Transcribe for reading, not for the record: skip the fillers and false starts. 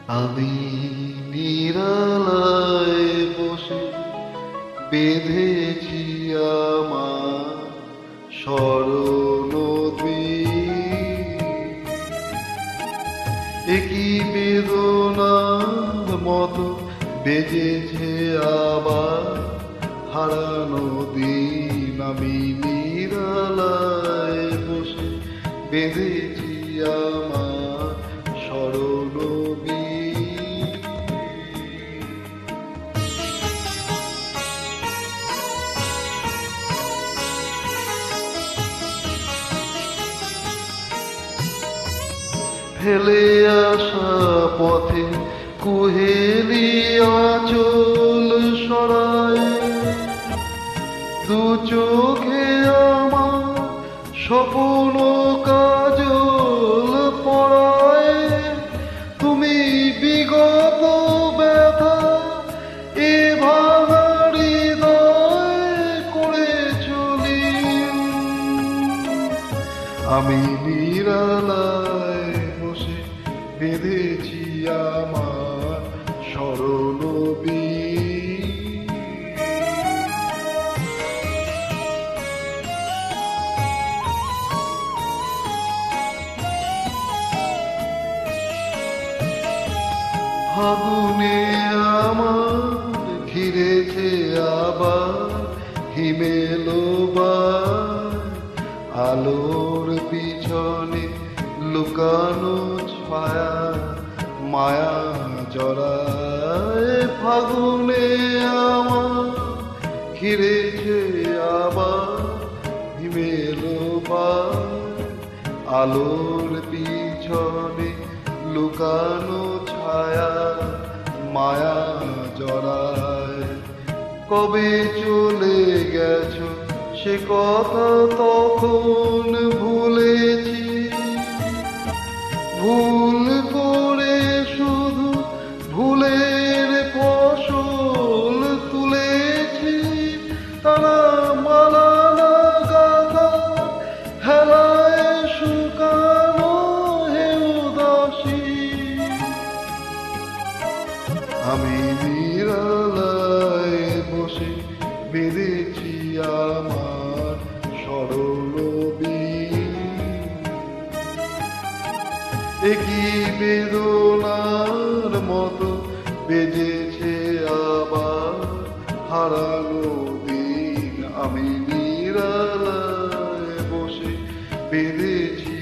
আমি নিরালায় বসে বেঁধেছি আমার স্মরণদ্বীপ। একই বেদনার মতো বেজেছে আবার হারানো দিন। আমি নিরালায় বসে বেঁধেছি আমার স্মরণদ্বীপ। ফেলে আসা পথে কুহেলি আঁচল সরায়, দু চোখে আমার স্বপ্ন কাজল পড়ায়। তুমি বিগত ব্যথা এ ভাঙা হৃদয় করে চলি। আমি নিরালায় বসে বেঁধেছি আমার স্মরণদ্বীপ। ফাগুনে আমার ঘিরেছে আবার হিমেলো আলোর পিছনে লুকানো ছায়া মায়া জড়ায়। ফাগুনে আমার ঘিরেছে আবার হিমেলো আলোর পিছনে লুকানো ছায়া মায়া জড়ায়। কবে চলে গেছো সে কথা তখন ভুলেছি, ভুল করে শুধু ভুলের ফসল তুলেছি। তারা মালানা গাথা হেলায় শুকানো হে উদাসী। আমি নিরালায় বসে বেঁধেছি আমার স্মরণদ্বীপ। একই বেদনার মতো বেজেছে আবার হারানো দিন। আমি নিরালায় বসে বেঁধেছি